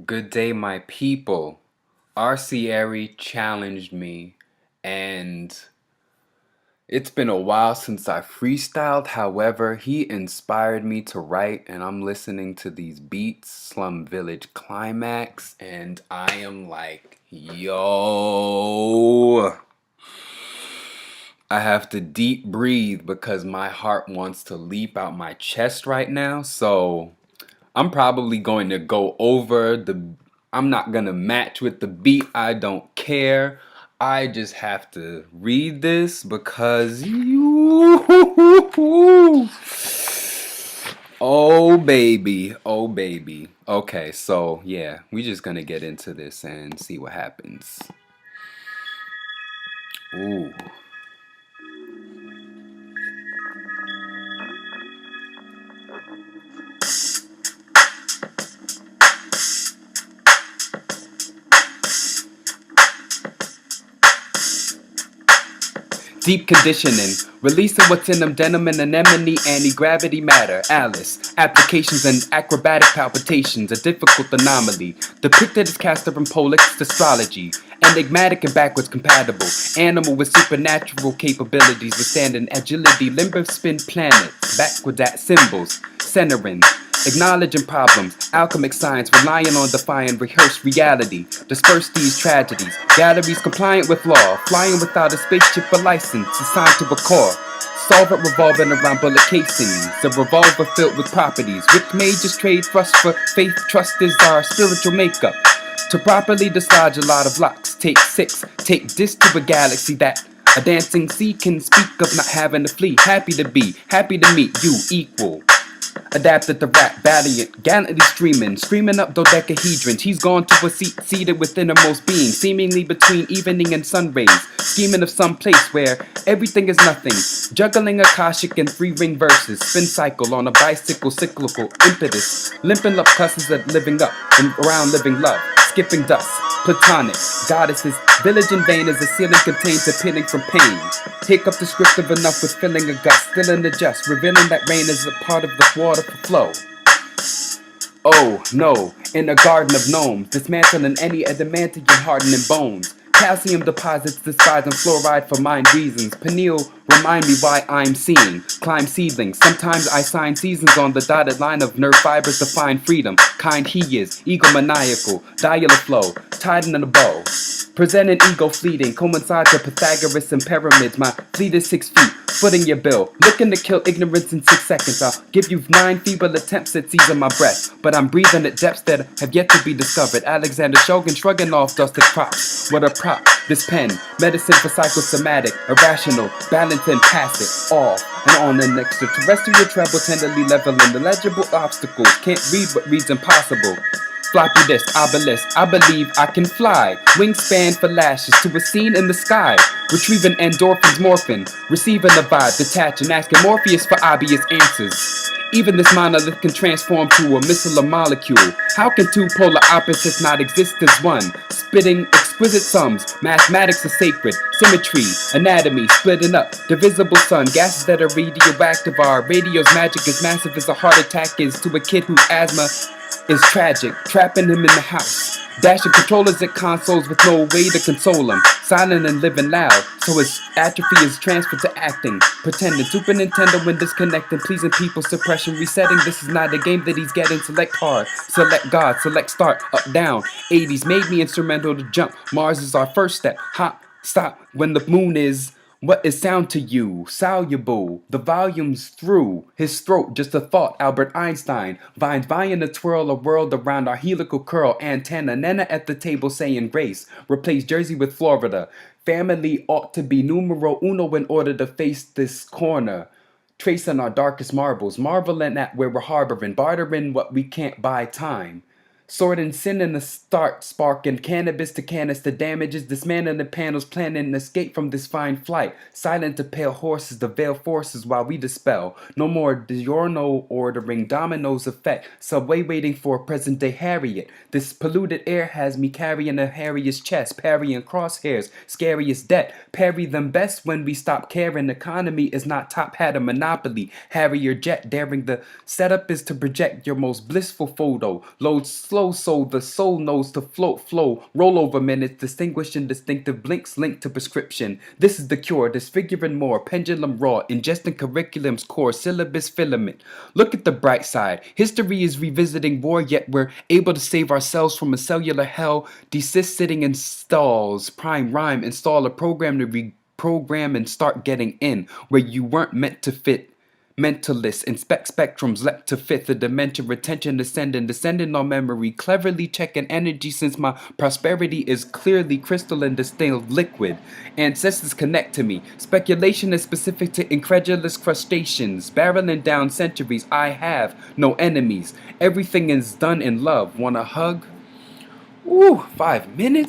Good day, my people. RC challenged me, and it's been a while since I freestyled. However, he inspired me to write, and I'm listening to these beats, Slum Village Climax, and I am like, yo. I have to deep breathe because my heart wants to leap out my chest right now. So I'm probably going to go over I'm not going to match with the beat. I don't care. I just have to read this because you. Oh, baby. Oh, baby. Okay, so yeah, we just going to get into this and see what happens. Ooh. Deep conditioning, releasing what's in them denim and anemone, anti-gravity matter, Alice, applications and acrobatic palpitations, a difficult anomaly, depicted as Castor and Pollux astrology, enigmatic and backwards compatible, animal with supernatural capabilities, withstanding agility, limber spin planets, backwards at symbols, centering, acknowledging problems, alchemic science relying on defying rehearsed reality, disperse these tragedies, galleries compliant with law, flying without a spaceship or license, assigned to a core, solvent revolving around bullet casings, a revolver filled with properties, which may just trade thrust for faith, trust is our spiritual makeup. To properly dislodge a lot of locks, take 6, take this to a galaxy that a dancing sea can speak of not having to flee, happy to be, happy to meet you, equal. Adapted to rap, valiant, gallantly screaming up dodecahedrons. He's gone to a seat seated within innermost being, seemingly between evening and sun rays, scheming of some place where everything is nothing, juggling Akashic and 3-ring verses, spin cycle on a bicycle, cyclical impetus, limping up cusses at living up and around living love, skipping dust, platonic, goddesses, village in vain as the ceiling contains appealing from pain. Hiccup descriptive enough with filling a gust, still in the just, revealing that rain is a part of the water flow. Oh no, in a garden of gnomes, dismantling any adamantium hardening bones. Calcium deposits despising fluoride for mind reasons. Pineal remind me why I'm seeing. Climb seedlings. Sometimes I sign seasons on the dotted line of nerve fibers to find freedom. Kind he is, egomaniacal, dial flow, tied in a bow. Presenting ego fleeting, coincides with Pythagoras and pyramids. My fleet is 6 feet, footing your bill. Looking to kill ignorance in 6 seconds. I'll give you 9 feeble attempts at seizing my breath. But I'm breathing at depths that have yet to be discovered. Alexander Shogun shrugging off dusted props. What a prop, this pen. Medicine for psychosomatic, irrational, balance and pass it off. And on an extraterrestrial treble, tenderly leveling illegible obstacles. Can't read what reads impossible. Floppy disk, obelisk, I believe I can fly. Wingspan for lashes to a scene in the sky. Retrieving endorphins morphing, receiving the vibe, detaching, asking Morpheus for obvious answers. Even this monolith can transform to a missile or molecule. How can two polar opposites not exist as one? Spitting exquisite sums, mathematics is sacred, symmetry, anatomy, splitting up, divisible sun, gases that are radioactive are, radio's magic as massive as a heart attack is to a kid whose asthma is tragic, trapping him in the house. Dashing controllers at consoles with no way to console him. Silent and living loud, so his atrophy is transferred to acting. Pretending Super Nintendo when disconnecting, pleasing people, suppression, resetting. This is not a game that he's getting. Select hard, select God, select start, up, down. 80s made me instrumental to jump. Mars is our first step. Hop, stop when the moon is. What is sound to you? Soluble. The volume's through his throat. Just a thought. Albert Einstein. Vines vying to twirl a world around our helical curl. Antenna. Nana at the table saying grace. Replace Jersey with Florida. Family ought to be numero uno in order to face this corner. Tracing our darkest marbles. Marveling at where we're harboring. Bartering what we can't buy time. Sorting sin in the start, sparking cannabis to canister damages, dismantling the panels, planning an escape from this fine flight. Silent to pale horses, the veil forces while we dispel. No more diurno ordering, dominoes effect. Subway waiting for a present day Harriet. This polluted air has me carrying a hairiest chest, parrying crosshairs, scariest debt. Parry them best when we stop caring. Economy is not top hat a monopoly. Harrier jet daring the setup is to project your most blissful photo. Load slow flow so the soul knows to float, flow, roll over minutes, distinguished and distinctive blinks linked to prescription. This is the cure, disfiguring more, pendulum raw, ingesting curriculum's core, syllabus filament. Look at the bright side. History is revisiting war, yet we're able to save ourselves from a cellular hell. Desist sitting in stalls, prime rhyme, install a program to reprogram and start getting in where you weren't meant to fit. Mentalists inspect spectrums, leapt to fifth, the dimension, retention descending on memory, cleverly checking energy since my prosperity is clearly crystalline distilled liquid. Ancestors connect to me. Speculation is specific to incredulous crustaceans, barreling down centuries. I have no enemies. Everything is done in love. Want a hug? Ooh, 5 minutes?